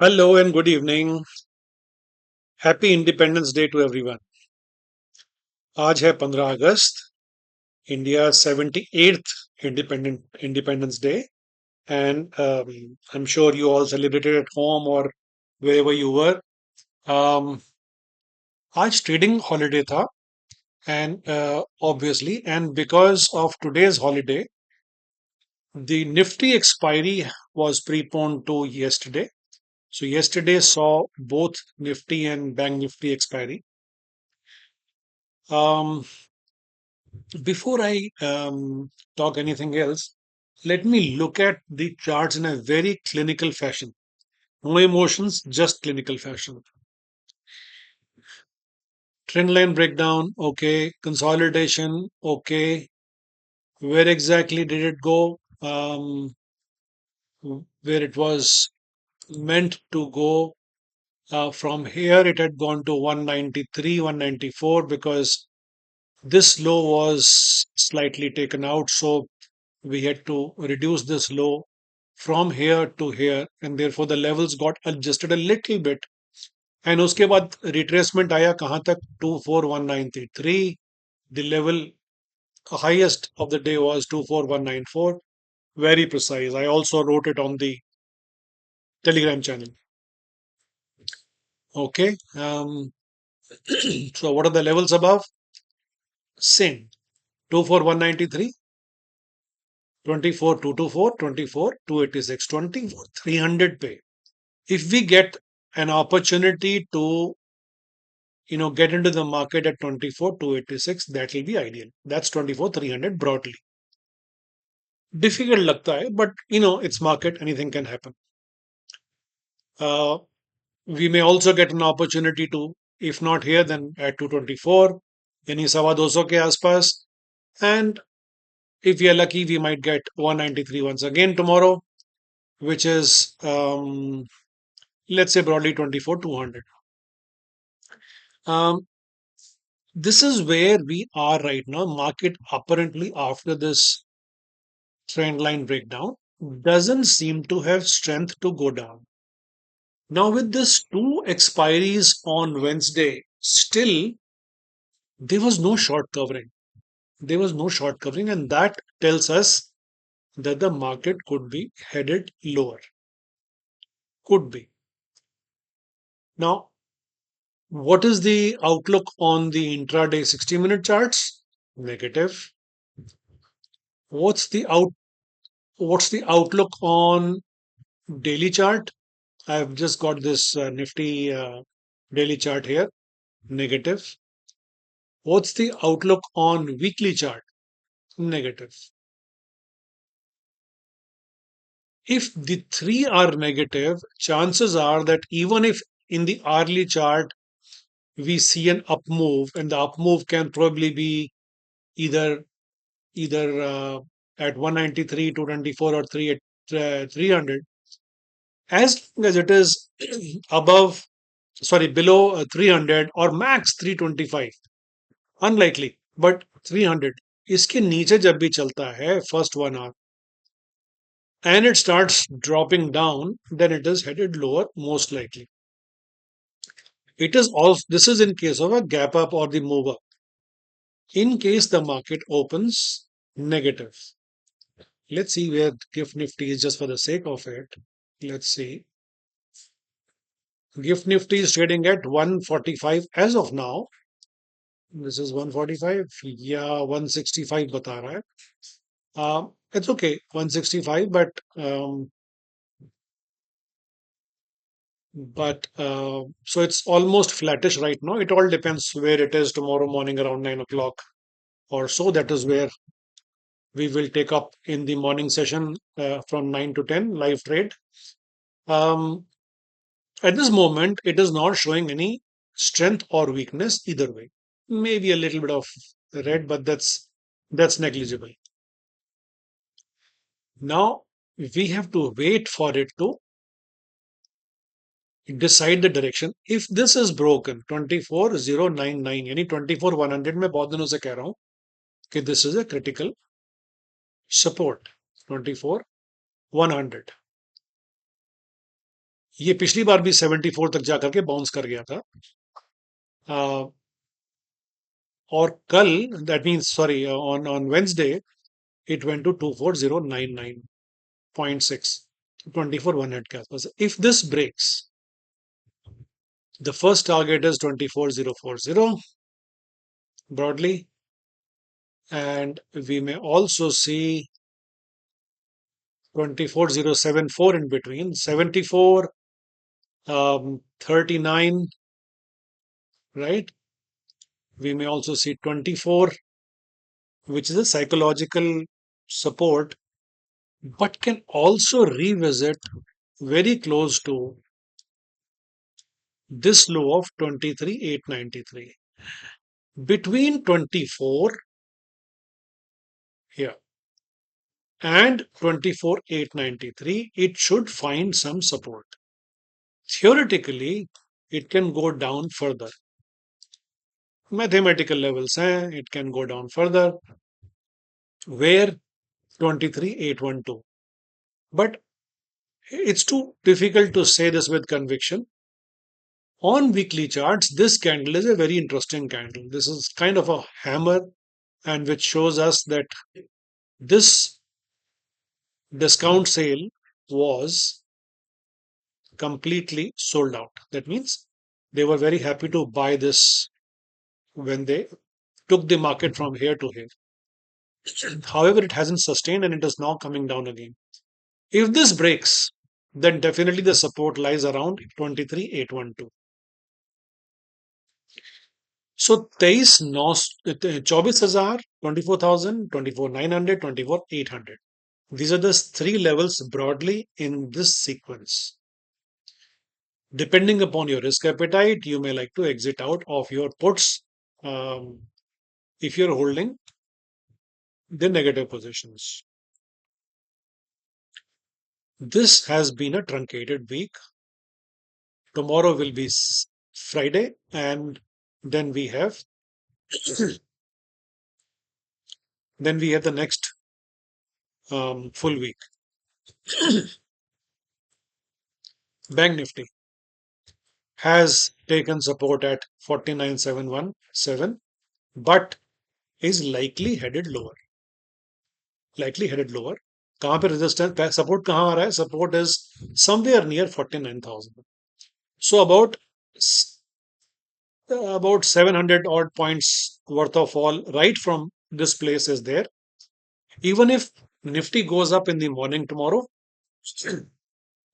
Hello and good evening. Happy Independence Day to everyone. आज है 15 अगस्त, India 78th Independence Day, and I'm sure you all celebrated at home or wherever you were. Um, आज trading holiday था, and obviously, and because of today's holiday, the Nifty expiry was preponed to yesterday. So yesterday saw both Nifty and Bank Nifty expiry. Um, Before I talk anything else, let me look at the charts in a very clinical fashion. No emotions, just clinical fashion. Trend line breakdown, okay. Consolidation, okay. Where exactly did it go? Where it was meant to go. From here, it had gone to 193, 194 because this low was slightly taken out. So we had to reduce this low from here to here, and therefore the levels got adjusted a little bit. And उसके बाद retracement आया कहाँ तक 24193. The level highest of the day was 24194. Very precise. I also wrote it on the Telegram channel. Okay. So what are the levels above? Same. 24193, 24224, 24286, 300 pay. If we get an opportunity to get into the market at 24,286, that will be ideal. That's 24,300 broadly. Difficult लगता है, but it's market, anything can happen. uh, we may also get an opportunity to, if not here, then at 224, यानी 225 के आसपास. And if we are lucky, we might get 193 once again tomorrow, which is let's say broadly 24,200. um, this is where we are right now. Market apparently, after this trend line breakdown, doesn't seem to have strength to go down. Now, with this two expiries on Wednesday, still there was no short covering. There was no short covering, and that tells us that the market could be headed lower. Could be. Now, what is the outlook on the intraday 60-minute charts? Negative. What's the out what's the outlook on daily chart? I've just got this Nifty daily chart here. Negative. What's the outlook on weekly chart? Negative. If the three are negative, chances are that even if in the hourly chart we see an up move, and the up move can probably be either at 193, 224, or 3 at 300, as long as it is above, sorry, below 300 or max 325, unlikely, but 300, इसके नीचे जब भी चलता है first 1 hour and it starts dropping down, then it is headed lower most likely. It is also, this is in case of a gap up or the move up. In case the market opens negative, let's see where gift nifty is, just for the sake of it. Let's see. Gift nifty is trading at 145 as of now. This is 145. Yeah, 165 बता रहा है. It's okay, 165, but so it's almost flattish right now. It all depends where it is tomorrow morning around 9 o'clock or so. That is where we will take up in the morning session from 9 to 10 live trade. Um, at this moment, it is not showing any strength or weakness either way. Maybe a little bit of red, but that's negligible. Now we have to wait for it to decide the direction. If this is broken 24099, यानी 24100, मैं बहुत दिनों से कह रहा हूं कि this is a critical support. 24100. ये पिछली बार भी 74 तक जाकर के बाउंस कर गया था। अ, और कल, that means sorry, on Wednesday it went to 24099.6, 24 100 के आसपास। If this breaks, the first target is 24040 broadly, and we may also see 24074 in between, 74, 39, right? We may also see 24, which is a psychological support, but can also revisit very close to this low of 23,893. Between 24 here and 24,893, it should find some support. Theoretically, it can go down further. Mathematical levels, it can go down further, where 23,812. But it's too difficult to say this with conviction. On weekly charts, this candle is a very interesting candle. This is kind of a hammer, and which shows us that this discount sale was completely sold out. That means they were very happy to buy this when they took the market from here to here. However, it hasn't sustained and it is now coming down again. If this breaks, then definitely the support lies around 23,812. So 24,000, 24,000, 24,900, 24,800. These are the three levels broadly in this sequence. Depending upon your risk appetite, you may like to exit out of your puts, if you're holding the negative positions. This has been a truncated week. Tomorrow will be Friday, and then we have then we have the next full week. Bank Nifty has taken support at 49,717, but is likely headed lower. Likely headed lower. कहाँ पे resistance support कहाँ आ रहा है? Support is somewhere near 49,000. So about 700 odd points worth of fall right from this place is there. Even if Nifty goes up in the morning tomorrow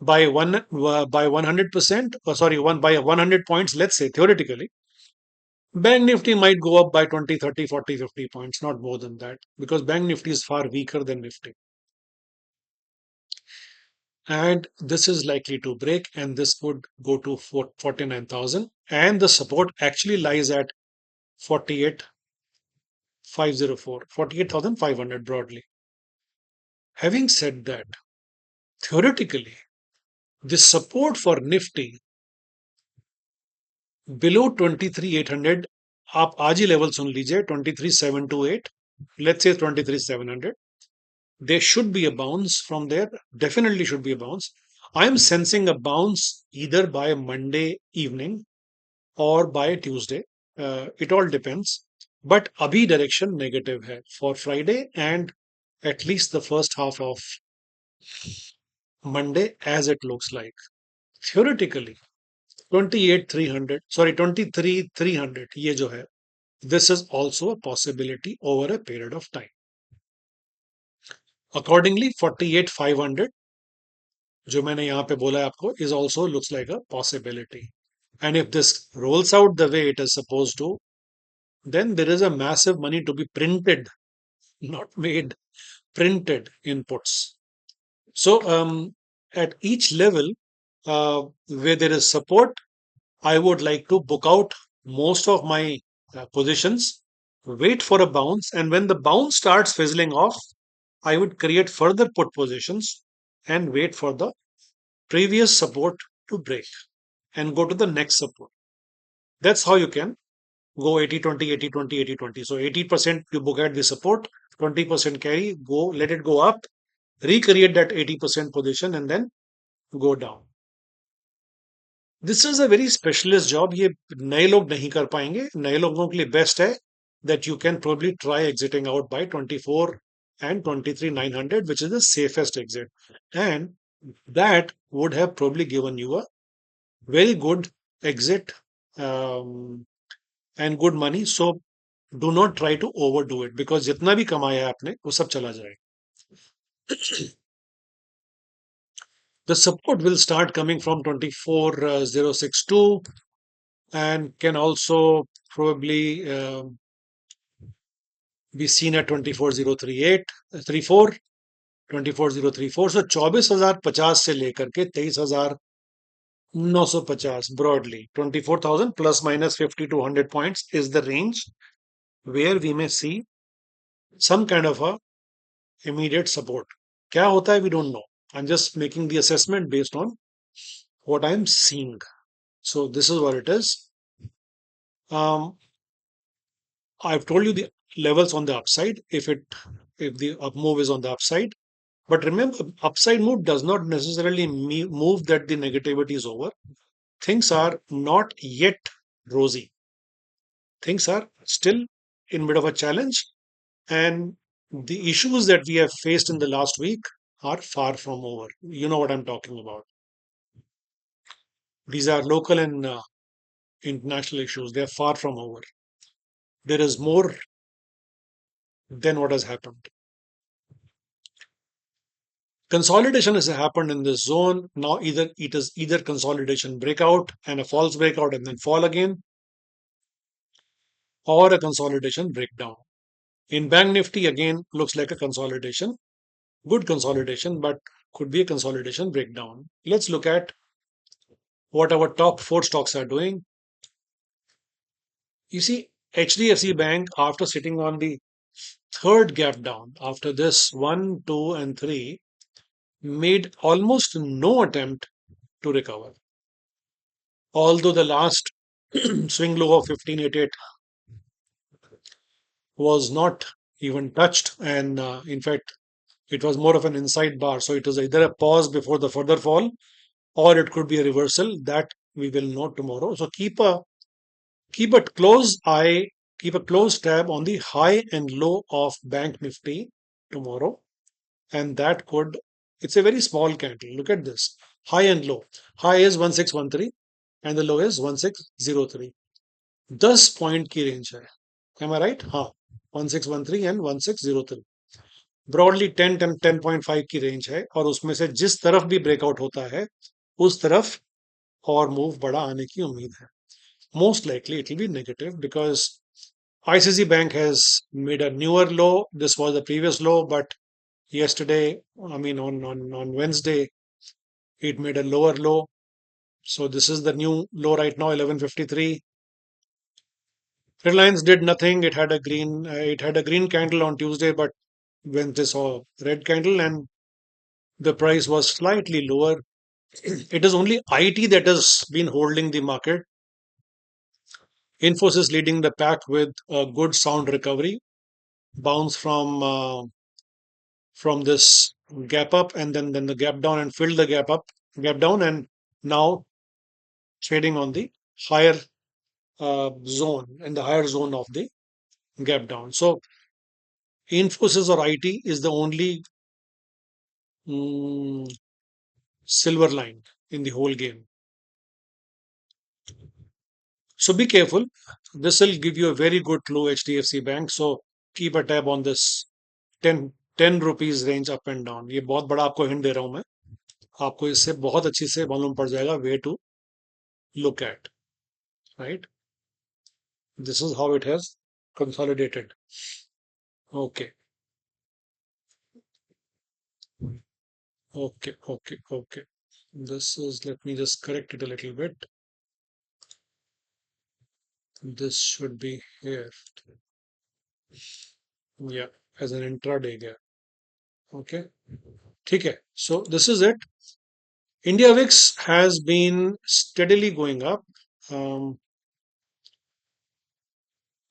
by 100%, sorry, one by 100 points, let's say theoretically, Bank Nifty might go up by 20, 30, 40, 50 points, not more than that, because Bank Nifty is far weaker than Nifty. And this is likely to break, and this would go to 49,000. And the support actually lies at 48,504, 48,500 broadly. Having said that, theoretically, the support for Nifty below 23,800, आप आज ही level सुन लीजिए, 23,728, let's say 23,700. There should be a bounce from there. Definitely should be a bounce. I'm sensing a bounce either by Monday evening or by Tuesday. It all depends. But abhi direction negative hai for Friday and at least the first half of Monday, as it looks like. Theoretically, 28,300, sorry, 23,300, ये जो है, this is also a possibility over a period of time. Accordingly, 48,500, जो मैंने यहाँ पे बोला है आपको, is also looks like a possibility. And if this rolls out the way it is supposed to, then there is a massive money to be printed, not made, printed inputs. So at each level where there is support, I would like to book out most of my positions, wait for a bounce, and when the bounce starts fizzling off, I would create further put positions and wait for the previous support to break and go to the next support. That's how you can go 80-20, 80-20, 80-20. So 80% you book at the support, 20% carry, go, let it go up, recreate that 80% position, and then go down. This is a very specialist job, ये नए लोग नहीं कर पाएंगे, नए लोगों के लिए बेस्ट है that you can probably try exiting out by 24 and 23,900, which is the safest exit, and that would have probably given you a very good exit, um, and good money. So do not try to overdo it, because जितना भी कमाया है आपने वो सब चला जाएगा. The support will start coming from 24,062, and can also probably be seen at 24,038 34 24,034. So 24,050 से लेकर के 23,950 broadly, 24,000 plus minus 50 to 100 points is the range where we may see some kind of a immediate support. क्या होता है, we don't know. I'm just making the assessment based on what I'm seeing. So this is what it is. Um, I've told you the levels on the upside if the up move is on the upside. But remember, upside move does not necessarily move that the negativity is over. Things are not yet rosy. Things are still in bit of a challenge, and the issues that we have faced in the last week are far from over. You know what I'm talking about. These are local and international issues. They are far from over. There is more than what has happened. Consolidation has happened in this zone. Now either it is either consolidation breakout and a false breakout and then fall again, or a consolidation breakdown. In Bank Nifty, again, looks like a consolidation, good consolidation, but could be a consolidation breakdown. Let's look at what our top four stocks are doing. You see, HDFC Bank, after sitting on the third gap down, after this one, two, and three, made almost no attempt to recover. Although the last swing low of 1588 was not even touched, and in fact, it was more of an inside bar. So it was either a pause before the further fall, or it could be a reversal. That we will know tomorrow. So keep a close eye, keep a close tab on the high and low of Bank Nifty tomorrow, and that could. It's a very small candle. Look at this, high and low. High is 1613, and the low is 1603. 10 point की range है. Am I right? हाँ, 1613 and 1603. Broadly 10.5 की range है, और उसमें से जिस तरफ भी ब्रेकआउट होता है उस तरफ और मूव बड़ा आने की उम्मीद है. Most likely it will be negative, because ICC Bank has made a newer low. This was the previous low, but yesterday, I mean on Wednesday, it made a lower low. So this is the new low right now, 1153. Reliance did nothing. It had a green candle on Tuesday, but when they saw red candle, and the price was slightly lower. It is only IT that has been holding the market. Infosys leading the pack with a good sound recovery, bounce from this gap up, and then the gap down, and filled the gap down, and now trading on the higher zone, in the higher zone of the gap down. So Infosys or IT is the only mm, silver line in the whole game. So be careful. This will give you a very good clue, HDFC Bank. So keep a tab on this 10 rupees range up and down. ये बहुत बड़ा आपको hint दे रहा हूं मैं. आपको इससे बहुत अच्छी से मालूम पड़ जाएगा way to look at. Right, this is how it has consolidated. Okay, okay. This is, let me just correct it a little bit. This should be here. Yeah, as an intraday gap. Okay, ठीक है. So this is it. India VIX has been steadily going up, um,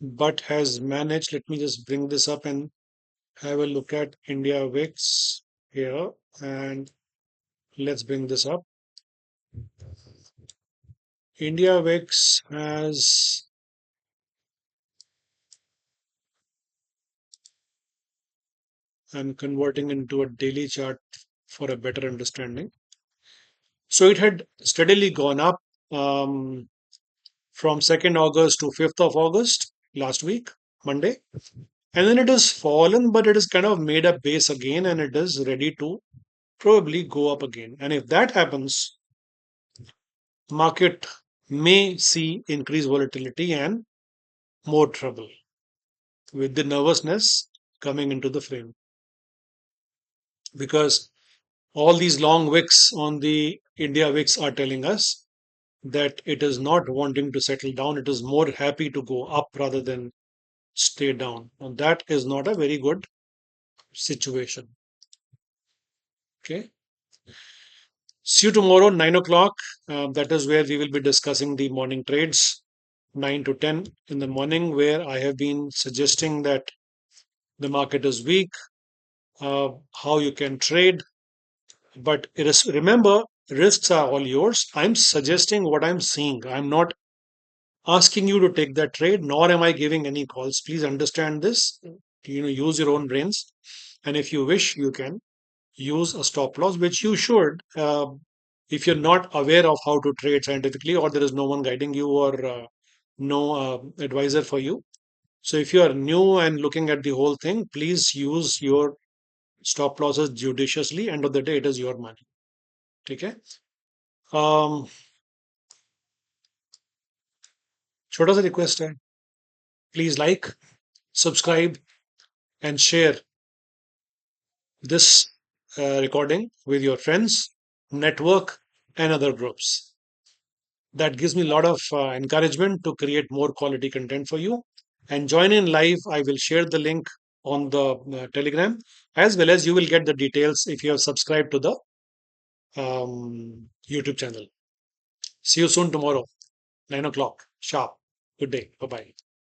but has managed. Let me just bring this up and have a look at India VIX here, and let's bring this up. India VIX has, I'm converting into a daily chart for a better understanding. So it had steadily gone up um, from 2nd August to 5th of August last week, Monday. And then it has fallen, but it has kind of made a base again and it is ready to probably go up again. And if that happens, market may see increased volatility and more trouble with the nervousness coming into the frame because all these long wicks on the India wicks are telling us that it is not wanting to settle down. It is more happy to go up rather than stay down. And that is not a very good situation. Okay. See you tomorrow, 9 o'clock. That is where we will be discussing the morning trades, 9 to 10 in the morning, where I have been suggesting that the market is weak, how you can trade. But it is, remember, risks are all yours. I'm suggesting what I'm seeing. I'm not asking you to take that trade, nor am I giving any calls. Please understand this. Use your own brains. And if you wish, you can use a stop loss, which you should. If you're not aware of how to trade scientifically, or there is no one guiding you, or no advisor for you. So if you are new and looking at the whole thing, please use your stop losses judiciously. End of the day, it is your money. Okay. छोटा सा request है please like subscribe and share this recording with your friends, network, and other groups. That gives me a lot of encouragement to create more quality content for you. And join in live. I will share the link on the Telegram, as well as you will get the details if you have subscribed to the YouTube channel. See you soon tomorrow, 9 o'clock sharp. Good day. Bye bye.